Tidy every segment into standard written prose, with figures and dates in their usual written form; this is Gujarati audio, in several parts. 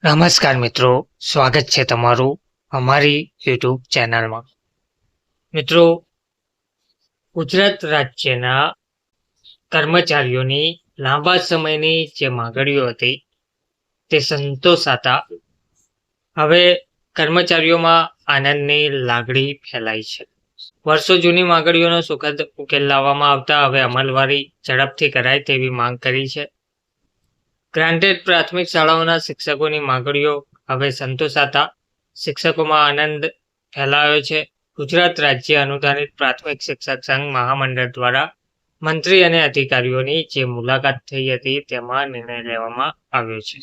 નમસ્કાર મિત્રો, સ્વાગત છે તમારું અમારી યુટ્યુબ ચેનલમાં. મિત્રો, ગુજરાત રાજ્યના કર્મચારીઓની લાંબા સમયની જે માંગણીઓ હતી તે સંતોષાતા હવે કર્મચારીઓમાં આનંદની લાગણી ફેલાઈ છે. વર્ષો જૂની માંગણીઓનો સુખદ ઉકેલ લાવવામાં આવતા હવે અમલવારી ઝડપથી કરાય તેવી માંગ કરી છે. ગ્રાન્ટેડ પ્રાથમિક શાળાઓના શિક્ષકોની માંગણીઓ હવે સંતોષાતા શિક્ષકોમાં આનંદ ફેલાયો છે. ગુજરાત રાજ્ય અનુદાનિત પ્રાથમિક શિક્ષક સંઘ મહામંડળ દ્વારા મંત્રી અને અધિકારીઓની જે મુલાકાત થઈ હતી તેમાં નિર્ણય લેવામાં આવ્યો છે.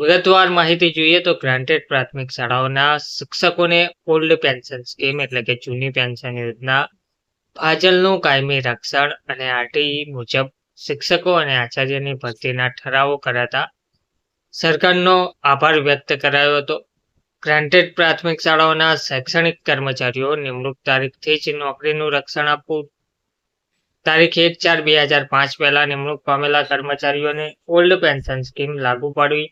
વિગતવાર માહિતી જોઈએ તો ગ્રાન્ટેડ પ્રાથમિક શાળાઓના શિક્ષકોને ઓલ્ડ પેન્શન સ્કીમ એટલે કે જૂની પેન્શન યોજના, ફાજલનું કાયમી રક્ષણ અને આરટીઈ મુજબ શિક્ષકો અને આચાર્યની ભરતીના ઠરાવો કરાતા સરકારનો આભાર વ્યક્ત કરાયો હતો. ગ્રાન્ટેડ પ્રાથમિક શાળાઓના શૈક્ષણિક કર્મચારીઓ નિમણૂક તારીખથી જ નોકરીનું રક્ષણ આપવું, તારીખ 1/4/2005 પહેલા નિમણૂક પામેલા કર્મચારીઓને ઓલ્ડ પેન્શન સ્કીમ લાગુ પાડવી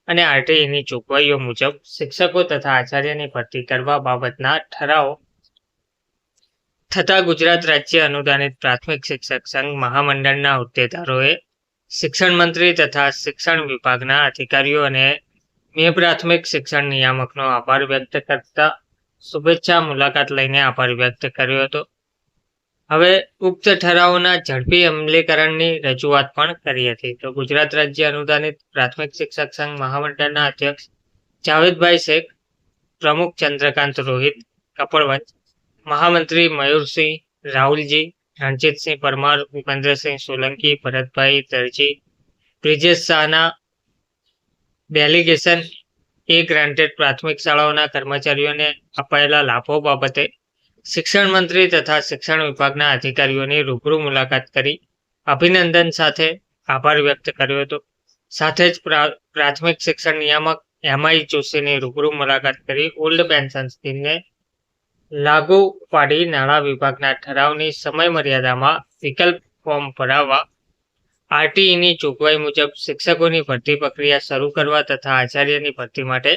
અને આરટીઈની જોગવાઈઓ મુજબ શિક્ષકો તથા આચાર્યની ભરતી કરવા બાબતના ઠરાવો થતા ગુજરાત રાજ્ય અનુદાનિત પ્રાથમિક શિક્ષક સંઘ મહામંડળના હોદ્દેદારોએ શિક્ષણ મંત્રી તથા શિક્ષણ વિભાગના અધિકારીઓ અને પ્રાથમિક શિક્ષણ નિયામકનો આભાર વ્યક્ત કરતા શુભેચ્છા મુલાકાત લઈને આભાર વ્યક્ત કર્યો હતો. હવે ઉક્ત ઠરાવોના ઝડપી અમલીકરણની રજૂઆત પણ કરી હતી. તો ગુજરાત રાજ્ય અનુદાનિત પ્રાથમિક શિક્ષક સંઘ મહામંડળના અધ્યક્ષ જાવેદભાઈ શેખ, પ્રમુખ ચંદ્રકાંત રોહિત કપડવંજ, મહામંત્રી મયુરસિંહ રાહુલજી, રણજીતસિંહ પરમાર, ભૂપેન્દ્રસિંહ સોલંકી, ભરતભાઈ દરજી, બ્રિજેશ શાહના ડેલિગેશન ગ્રાન્ટેડ પ્રાથમિક શાળાઓના કર્મચારીઓને અપાયેલા લાભો બાબતે શિક્ષણ મંત્રી તથા શિક્ષણ વિભાગના અધિકારીઓની રૂબરૂ મુલાકાત કરી અભિનંદન સાથે આભાર વ્યક્ત કર્યો હતો. સાથે જ પ્રાથમિક શિક્ષણ નિયામક એમઆઈ જોશીની રૂબરૂ મુલાકાત કરી ઓલ્ડ પેન્શન સ્કીમને લાગુ પાડી નાણાં વિભાગના ઠરાવની સમય મર્યાદામાં વિકલ્પ ફોર્મ ભરાવવા, આરટીઈની જોગવાઈ મુજબ શિક્ષકોની ભરતી પ્રક્રિયા શરૂ કરવા તથા આચાર્યની ભરતી માટે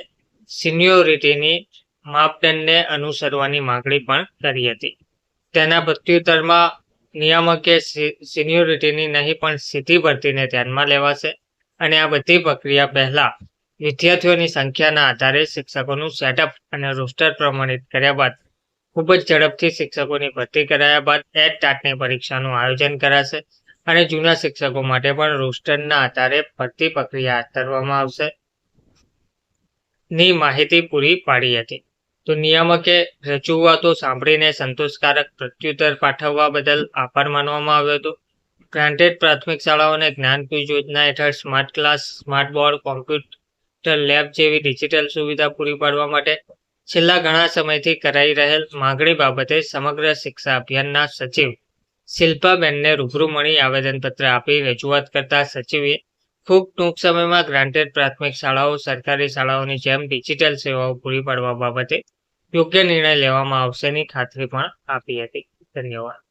સિનિયોરિટીની માપદંડને અનુસરવાની માંગણી પણ કરી હતી. તેના પ્રત્યુત્તરમાં નિયામકે સિનિયોરિટીની નહીં પણ સીધી ભરતીને ધ્યાનમાં લેવાશે અને આ બધી પ્રક્રિયા પહેલા વિદ્યાર્થીઓની સંખ્યાના આધારે શિક્ષકોનું સેટઅપ અને રોસ્ટર પ્રમાણિત કર્યા બાદ ખૂબ જ ઝડપથી શિક્ષકોની ભરતી કરાયા બાદ ટાટની પરીક્ષાનું આયોજન કરાશે અને જૂના શિક્ષકો માટે પણ રોસ્ટરના આધારે ભરતી પ્રક્રિયા હાથ ધરવામાં આવશે ની માહિતી પૂરી પાડી હતી. તો નિયામકે રજૂઆતો સાંભળીને સંતોષકારક પ્રત્યુત્તર પાઠવવા બદલ આભાર માનવામાં આવ્યો હતો. ગ્રાન્ટેડ પ્રાથમિક શાળાઓને જ્ઞાનકુંજ યોજના હેઠળ smart class, smart board, computer lab જેવી ડિજિટલ સુવિધા પૂરી પાડવા માટે છેલ્લા ઘણા સમયથી કરાઈ રહેલ માંગણી બાબતે સમગ્ર શિક્ષા અભિયાનના સચિવ શિલ્પાબેનને રૂબરૂ મળી આવેદનપત્ર આપી રજૂઆત કરતા સચિવે ખૂબ ટૂંક સમયમાં ગ્રાન્ટેડ પ્રાથમિક શાળાઓ સરકારી શાળાઓની જેમ ડિજિટલ સેવાઓ પૂરી પાડવા બાબતે યોગ્ય નિર્ણય લેવામાં આવશેની ખાતરી પણ આપી હતી. ધન્યવાદ.